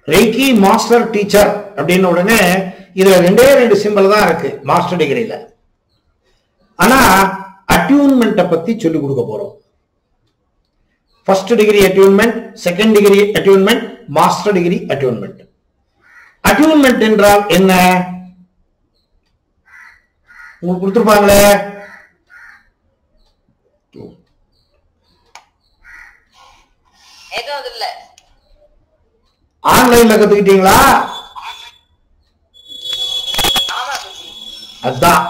ரேக்கி master teacher அப்படின்னு உடனே இதுல ரெண்டு சிம்பிள் தான் இருக்கு மாஸ்டர் டிகிரியில. ஆனா அட்யூன்மெண்ட்டை பத்தி சொல்லிக் கொடுக்க போறோம். First degree attunement, second degree attunement, master degree attunement. Attunement என்றால் என்ன உங்களுக்கு கொடுத்துருப்பாங்களே, ஆன்லைன்ல கத்துக்கிட்டீங்களா? அதான்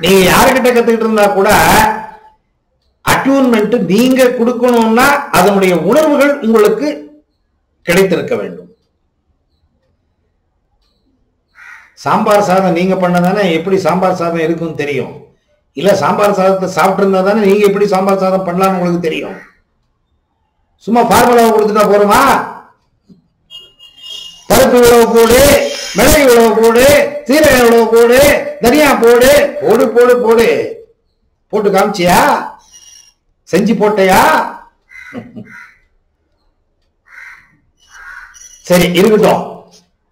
நீங்க யாருக்கிட்ட கத்துக்கிட்டு இருந்தா கூட அட்யூன்மெண்ட் நீங்க கொடுக்கணும்னா அதனுடைய உணர்வுகள் உங்களுக்கு கிடைத்திருக்க வேண்டும். சாம்பார் சாதம் நீங்க பண்ணதானே எப்படி சாம்பார் சாதம் இருக்குன்னு தெரியும். இல்ல சாம்பார் சாதத்தை சாப்பிட்டு இருந்தா தானே நீங்க எப்படி சாம்பார் சாதம் பண்ணலாம்னு உங்களுக்கு தெரியும். சும்மா ஃபார்முலாவை கொடுத்துட்டா போறோமா? பருப்பு இவ்வளவு போடு, மிளகு இவ்வளவு போடு, சீரகம் இவ்வளவு போடு, தனியா போடு, போடு போடு போடு போட்டு காமிச்சியா? செஞ்சு போட்டையா? சரி இருக்கட்டும்.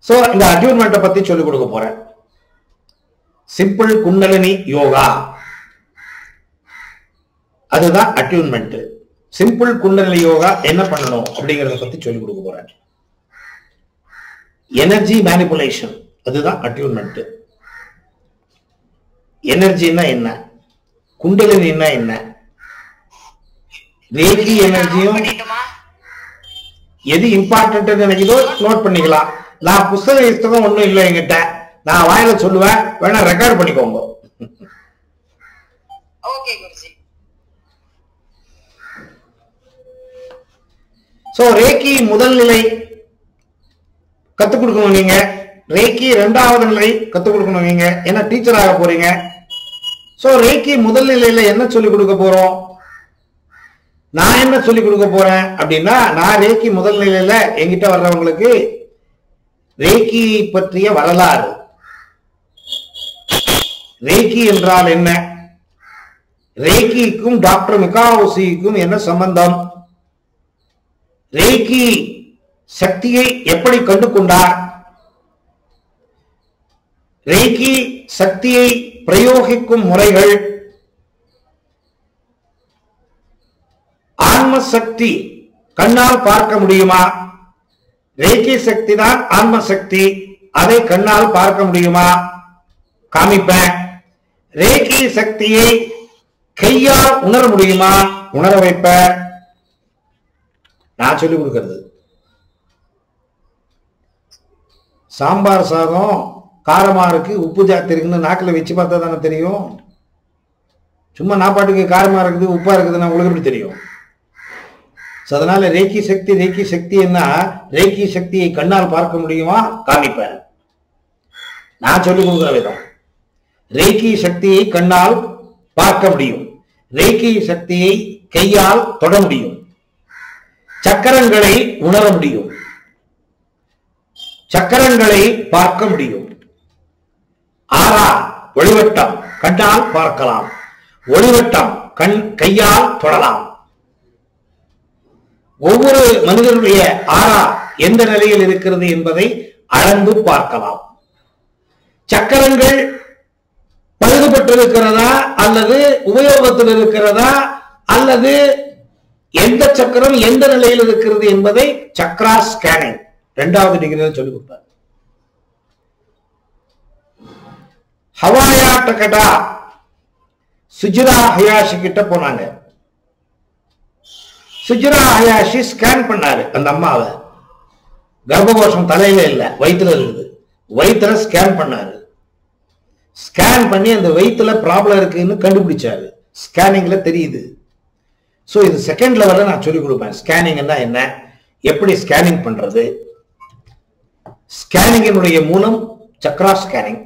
சோ இந்த அட்யூன்மெண்ட்டை பத்தி சொல்லிக் கொடுக்க போறேன். சிம்பிள் குண்டலினி யோகா, அதுதான் அட்யூன்மெண்ட். சிம்பிள் குண்டலினி யோகா என்ன பண்ணணும் அப்படிங்கறத பத்தி சொல்லிக் கொடுக்க போறேன். எனர்ஜி மேனிபுலேஷன், அதுதான் அட்யூன்மெண்ட். எனர்ஜின்னா என்ன, குண்டலினின்னா என்ன, ரேக்கி எனர்ஜியும் எது இம்பார்ட்டன்ட் நினைக்கிறதோ நோட் பண்ணிக்கலாம். நான் புஸ்தகம் ஒண்ணும் இல்லை என்கிட்ட, நான் வாயில சொல்லுவேன், வேணா ரெக்கார்ட் பண்ணிக்கோங்க. சோ ரேக்கி முதல் நிலை கத்துக் கொடுக்கணும் நீங்க, ரேக்கி இரண்டாவது நிலை கத்துக் கொடுக்கணும் நீங்க, ஏன்னா டீச்சர் ஆக போறீங்க. சோ ரேக்கி முதல் நிலையில என்ன சொல்லிக் கொடுக்க போறோம், நான் என்ன சொல்லிக் கொடுக்க போறேன் அப்படின்னா, நான் ரேக்கி முதல் நிலையில என்கிட்ட வர்றவங்களுக்கு ரேக்கி பற்றிய வரலாறு, ரேக்கி என்றால் என்ன, ரேக்கிக்கும் டாக்டர் மிகாவோசிக்கும் என்ன சம்பந்தம், ரேக்கி சக்தியை எப்படி கண்டு கொண்டார், ரேக்கி சக்தியை பிரயோகிக்கும் முறைகள், ஆன்ம சக்தி கண்ணால் பார்க்க முடியுமா, ரேக்கி சக்தி தான் ஆன்ம சக்தி, அதை கண்ணால் பார்க்க முடியுமா, காமிப்பேன். ரேக்கி சக்தியை கையால் உணர முடியுமா, உணர வைப்ப. நான் சொல்லிக் கொடுக்கிறது. சாம்பார் சாதம் காரமா இருக்கு, உப்பு ஜாஸ்தி இருக்குன்னு நாக்கில் வச்சு பார்த்தா தானே தெரியும். சும்மா நாப்பாட்டுக்கு காரமா இருக்குது உப்பா இருக்குதுன்னு உங்களுக்கு எப்படி தெரியும்? அதனால ரேக்கி சக்தி என்ன, ரேக்கி சக்தியை கண்ணால் பார்க்க முடியுமா, காமிப்பேன். நான் சொல்லிக் கொடுக்கிற விதம், ரேக்கி சக்தியை கண்ணால் பார்க்க முடியும், ரேக்கி சக்தியை கையால் தொட முடியும், சக்கரங்களை உணர முடியும், சக்கரங்களை பார்க்க முடியும். ஆறா ஒளிவட்டம் கண்ணால் பார்க்கலாம், ஒளிவட்டம் கையால் தொடலாம். ஒவ்வொரு மனிதனுடைய ஆறா எந்த நிலையில் இருக்கிறது என்பதை அளந்து பார்க்கலாம். சக்கரங்கள் பழுதுபட்டிருக்கிறதா அல்லது உபயோகத்தில் இருக்கிறதா அல்லது எந்த சக்கரம் எந்த நிலையில் இருக்கிறது என்பதை சக்ரா ஸ்கேனிங் இரண்டாவது டிகிரியில் சொல்லிக் கொடுத்தார். ஹவாயா டகடா சுஜிரா ஹயாஷி கிட்ட போனாங்க. சுஜிரா ஹயாஷி ஸ்கேன் பண்ணாரு அந்த அம்மாவை. கர்ப்பகோஷம் தலையில இல்ல, வயிற்றுல இருக்குது. வயிற்றுல ஸ்கேன் பண்ணாரு. ஸ்கேன் பண்ணி அந்த வயிற்றுல ப்ராப்ளம் இருக்குன்னு கண்டுபிடிச்சாரு. ஸ்கேனிங்ல தெரியுது. சோ இது செகண்ட் லெவல்ல நான் சொல்லிக் கொடுப்பேன். ஸ்கேனிங் என்ன, எப்படி ஸ்கேனிங் பண்றது. ஸ்கேனிங்கினுடைய மூலம் சக்ரா ஸ்கேனிங்.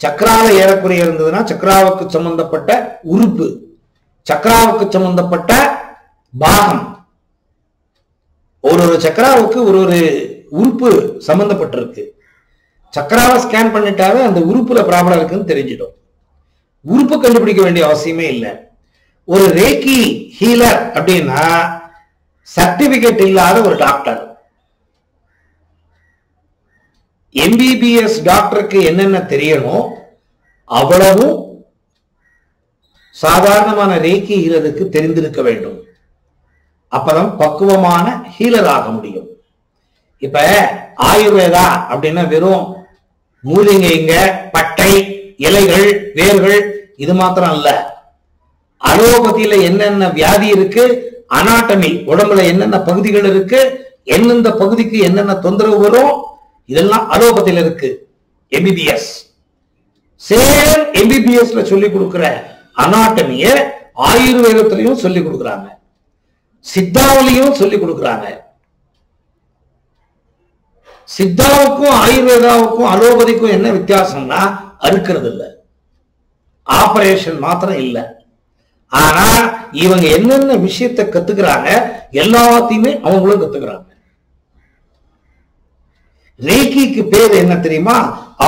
சக்ரால ஏறக்குறைய இருந்ததுன்னா சக்ராவுக்கு சம்பந்தப்பட்ட உறுப்பு, சக்ராவுக்கு சம்பந்தப்பட்ட பாகம், ஒரு சக்கராவுக்கு ஒரு உறுப்பு சம்பந்தப்பட்டிருக்கு. சக்கராவை ஸ்கேன் பண்ணிட்டாவே அந்த உறுப்புல ப்ராப்ளம் இருக்குன்னு தெரிஞ்சிடும். உறுப்பு கண்டுபிடிக்க வேண்டிய அவசியமே இல்லை. ஒரு ரேக்கி ஹீலர் அப்படின்னா சர்டிபிகேட் இல்லாத ஒரு டாக்டர். எம்பிபிஎஸ் டாக்டருக்கு என்னென்ன தெரியணும் அவ்வளவும் சாதாரணமான ரேக்கி ஹீலருக்கு தெரிந்திருக்க வேண்டும். அப்பதான் பக்குவமான ஹீலர் ஆக முடியும். இப்ப ஆயுர்வேதா அப்படின்னா வெறும் மூலிகைங்க, பட்டை, இலைகள், வேர்கள் இது மாத்திரம் அல்ல. அலோபதியில என்னென்ன வியாதி இருக்கு, அனாட்டமி உடம்புல என்னென்ன பகுதிகள் இருக்கு, எந்தெந்த பகுதிக்கு என்னென்ன தொந்தரவு வரும், இதெல்லாம் அலோபதியில இருக்கு. எம்பிபிஎஸ் சேம் எம்பிபிஎஸ்ல சொல்லி கொடுக்கிற அனாட்டமிய ஆயுர்வேதத்திலையும் சொல்லி கொடுக்குறாங்க, சித்தாவிலையும் சொல்லி கொடுக்குறாங்க. சித்தாவுக்கும் ஆயுர்வேதாவுக்கும் அலோபதிக்கும் என்ன வித்தியாசம்னா அறுக்கிறது இல்ல, ஆபரேஷன் மாத்திரம் இல்ல. ஆனா இவங்க என்னென்ன விஷயத்தை கத்துக்கிறாங்க எல்லாத்தையுமே அவங்களும் கத்துக்கிறாங்க. ரேக்கிக்கு பேர் என்ன தெரியுமா?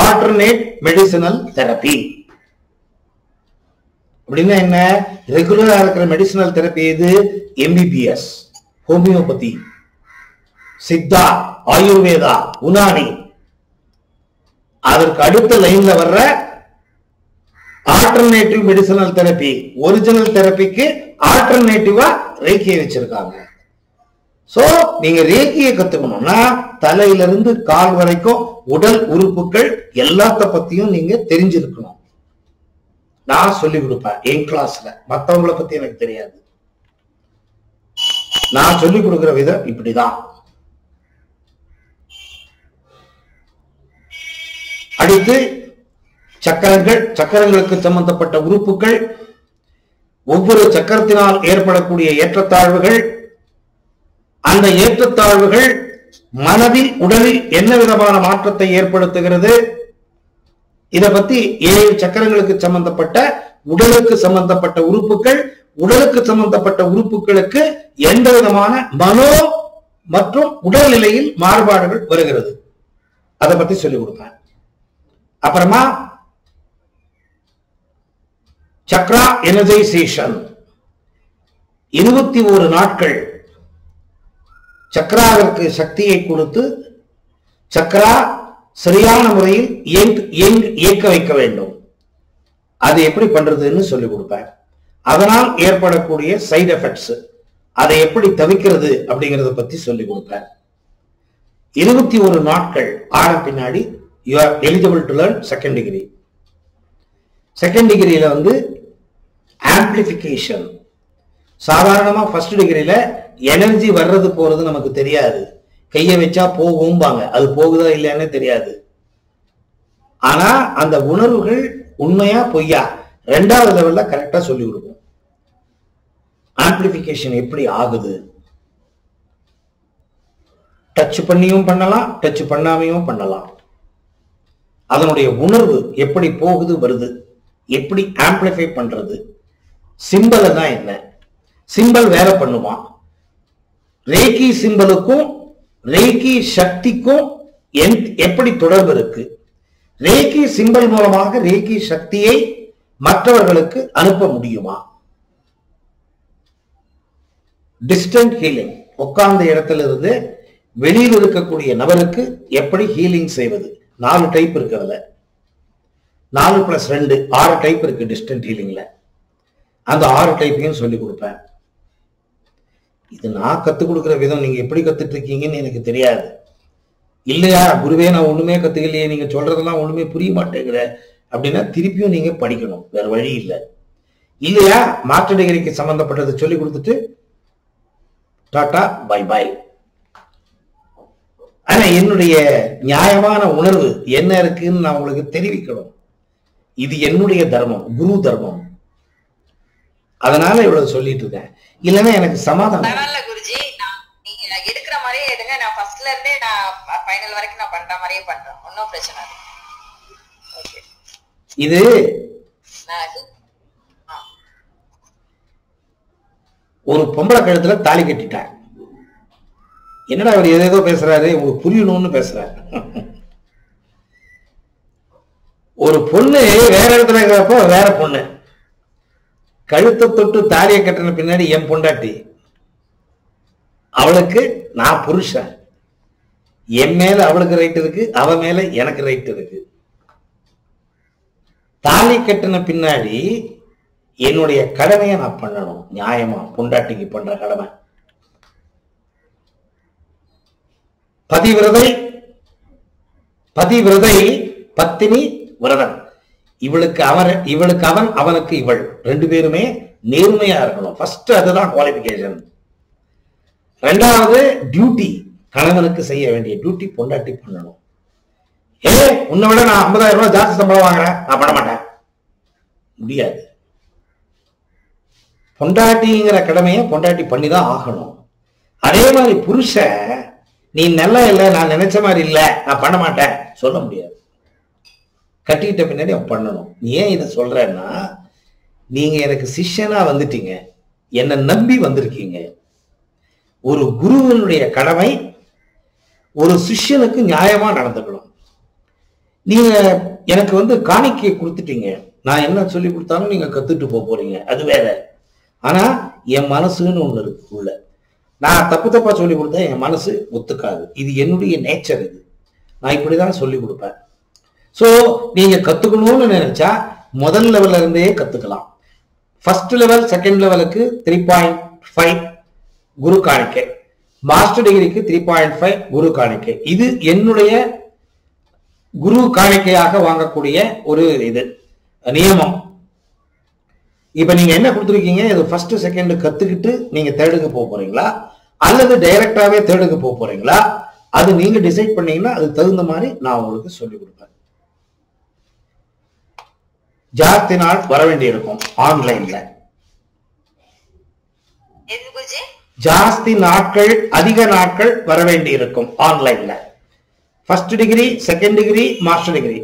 Alternate medicinal therapy. அப்படின்னா என்ன? ரெகுலரா இருக்கிற மெடிசினல் தெரப்பி எது? MBBS, homeopathy, Siddha, Ayurveda, Unani. அதற்கு அடுத்த லைன்ல வர்ற ஆல்டர்னேட்டிவ் மெடிசினல் தெரப்பி. ஒரிஜினல் தெரப்பிக்கு ஆல்டர்னேட்டிவா ரேக்கியை வச்சிருக்காங்க. சோ நீங்க ரேக்கியை கத்துக்கணும்னா தலையிலிருந்து கால் வரைக்கும் உடல் உறுப்புகள் எல்லாத்த பத்தியும் நீங்க தெரிஞ்சிருக்கணும். நான் சொல்லி கொடுப்பேன் என் கிளாஸ்ல, மற்றவங்களை பத்தி எனக்கு தெரியாது. நான் சொல்லி கொடுக்கிற விதம் இப்படிதான். அடுத்து சக்கரங்கள், சக்கரங்களுக்கு சம்பந்தப்பட்ட உறுப்புகள், ஒவ்வொரு சக்கரத்தினால் ஏற்படக்கூடிய ஏற்றத்தாழ்வுகள், அந்த ஏற்றத்தாழ்வுகள் மனதில் உடலில் என்ன விதமான மாற்றத்தை ஏற்படுத்துகிறது, இதை பத்தி 7 சக்கரங்களுக்கு சம்பந்தப்பட்ட உடலுக்கு சம்பந்தப்பட்ட உறுப்புகள், உடலுக்கு சம்பந்தப்பட்ட உறுப்புகளுக்கு எந்த விதமான மனோ மற்றும் உடல்நிலையில் மாறுபாடுகள் வருகிறது, அதை பத்தி சொல்லிக் கொடுப்பேன். அப்புறமா சக்ரா எனர்ஜைசேஷன் 21 நாட்கள் சக்ராவிற்கு சக்தியை கொடுத்து சக்ரா சரியான முறையில் இயக்க வைக்க வேண்டும். அது எப்படி பண்றதுன்னு சொல்லிக் கொடுப்பேன். அதனால் ஏற்படக்கூடிய சைடு எஃபெக்ட்ஸ், அதை எப்படி தவிக்கிறது அப்படிங்கறத பத்தி சொல்லிக் கொடுப்பேன். 21 நாட்கள் ஆன பின்னாடி you are eligible to learn second degree. Second டிகிரியில ஆம்பிளிபிகேஷன். சாதாரணமா ஃபர்ஸ்ட் டிகிரியில எனர்ஜி வர்றது போறது நமக்கு தெரியாது, கையை வச்சா போகும்பாங்க, அது போகுதா இல்லையானே தெரியாது. ஆனா அந்த உணர்வுகள் உண்மையா பொய்யா 2வது லெவல்ல கரெக்டா சொல்லி கொடுக்கும். ஆம்பிளிபிகேஷன் எப்படி ஆகுது, டச் பண்ணியும் பண்ணலாம், டச் பண்ணாமையும் பண்ணலாம். அதனுடைய உணர்வு எப்படி போகுது வருது, எப்படி ஆம்பிளிஃபை பண்றது, சிம்பல் தான் என்ன, சிம்பல் வேலை பண்ணுமா, ரேக்கி சிம்பலுக்கும் ரேக்கி சக்திக்கும் எப்படி தொடர்பு இருக்கு, ரேக்கி சிம்பல் மூலமாக ரேக்கி சக்தியை மற்றவர்களுக்கு அனுப்ப முடியுமா, டிஸ்டன்ட் ஹீலிங், உட்கார்ந்த இடத்துல இருந்து வெளியில் இருக்கக்கூடிய நபருக்கு எப்படி ஹீலிங் செய்வது. 4 டைப் இருக்கு, அதுல 4+2 6 டைப் இருக்கு டிஸ்டன்ட் ஹீலிங்ல. அந்த 6 டைப்பையும் சொல்லி கொடுப்பேன். இது நான் கத்துக் கொடுக்கிற விதம், நீங்க எப்படி கத்துட்டு இருக்கீங்கன்னு எனக்கு தெரியாது. இல்லையா குருவே நான் ஒண்ணுமே கத்துக்கலையே, நீங்க சொல்றதெல்லாம் ஒண்ணுமே புரிய மாட்டேங்கிற அப்படின்னா திருப்பியும் நீங்க படிக்கணும், வேற வழி இல்லை. இல்லையா மாற்று டிகிரிக்கு சம்பந்தப்பட்டதை சொல்லி கொடுத்துட்டு டாடா பை பை. ஆனா என்னுடைய நியாயமான உணர்வு என்ன இருக்குன்னு நான் உங்களுக்கு தெரிவிக்கணும். இது என்னுடைய தர்மம், குரு தர்மம். அதனால இவ்வளவு சொல்லிட்டு இருக்கேன். இல்லைன்னா எனக்கு சமாதானம். குருஜி நீங்க எடுக்கிற மாதிரியே எடுங்க, நான் ஃபர்ஸ்ட்ல இருந்தே நான் ஃபைனல் வரைக்கும் நான் பண்ற மாதிரியே பண்றேன், ஒன்னும் பிரச்சனை இல்லை. இது ஒரு பொம்பளை கழுத்துல தாலி கட்டிட்டான். என்னடா அவர் ஏதேதோ பேசுறாரு, உங்களுக்கு புரியணும்னு பேசுறாரு. ஒரு பொண்ணு வேற இடத்துல இருக்கிறப்போ வேற பொண்ணு, கழுத்தை தொட்டு தாலியை கட்டின பின்னாடி என் பொண்டாட்டி, அவளுக்கு நான் புருஷன், என் மேல அவளுக்கு ரைட் இருக்கு, அவ மேல எனக்கு ரைட் இருக்கு. தாலி கட்டின பின்னாடி என்னுடைய கடமையை நான் பண்ணணும், நியாயமா பொண்டாட்டிக்கு பண்ற கடமை. பதிவிரதை பதிவிரதை பத்தினி விரதன். இவளுக்கு அவன் அவனுக்கு இவள், ரெண்டு பேருமே நேர்மையா இருக்கணும். ஃபர்ஸ்ட் அதுதான் குவாலிபிகேஷன். ரெண்டாவது டியூட்டி, கணவனுக்கு செய்ய வேண்டிய டியூட்டி பொண்டாட்டி பண்ணணும். உன்னை விட நான் 50,000 ரூபாய் ஜாஸ்தி சம்பளம் வாங்குறேன், நான் பண்ண மாட்டேன், முடியாது. பொண்டாட்டிங்கிற கடமையை பொண்டாட்டி பண்ணிதான் ஆகணும். அதே மாதிரி புருஷ நீ நல்லா இல்லை, நான் நினைச்ச மாதிரி இல்லை, நான் பண்ண மாட்டேன் சொல்ல முடியாது. கட்டிக்கிட்ட பின்னாடி அவன் பண்ணணும். ஏன் இதை சொல்றேன்னா, நீங்க எனக்கு சிஷ்யனா வந்துட்டீங்க, என்னை நம்பி வந்திருக்கீங்க. ஒரு குருவனுடைய கடமை ஒரு சிஷ்யனுக்கு நியாயமா நடந்துக்கணும். நீங்க எனக்கு காணிக்கை கொடுத்துட்டீங்க, நான் என்ன சொல்லி கொடுத்தாலும் நீங்க கத்துட்டு போறீங்க, அது வேற. ஆனா என் மனசுன்னு ஒண்ணு இருக்கு உள்ள. நான் தப்பா சொல்லி கொடுத்தா என் மனசு ஒத்துக்காது. இது என்னுடைய நேச்சர், இது நான் இப்படிதான் சொல்லி கொடுப்பேன். சோ நீங்க கத்துக்கணும்னு நினைச்சா முதல் லெவல்ல இருந்தே கத்துக்கலாம். ஃபர்ஸ்ட் லெவல் செகண்ட் லெவலுக்கு 3.5 குரு காணிக்கை, மாஸ்டர் டிகிரிக்கு 3.5 குரு காணிக்கை. இது என்னுடைய குரு காணிக்கையாக வாங்கக்கூடிய ஒரு இது நியமம். இப்ப நீங்க என்ன கொடுத்துருக்கீங்க, இது ஃபர்ஸ்ட் செகண்ட் கத்துக்கிட்டு நீங்க தேர்டுக்கு போக போறீங்களா அல்லது டைரக்டாவே தேர்டுக்கு போக போறீங்களா, அது நீங்க டிசைட் பண்ணீங்கன்னா அது தகுந்த மாதிரி நான் உங்களுக்கு சொல்லி கொடுப்பேன். ஜாஸ்தி நாள் வர வேண்டி இருக்கும் ஆன்லைன்ல, ஜாஸ்தி நாட்கள் அதிக நாட்கள் வர வேண்டி இருக்கும் ஆன்லைன்ல. First degree second degree master degree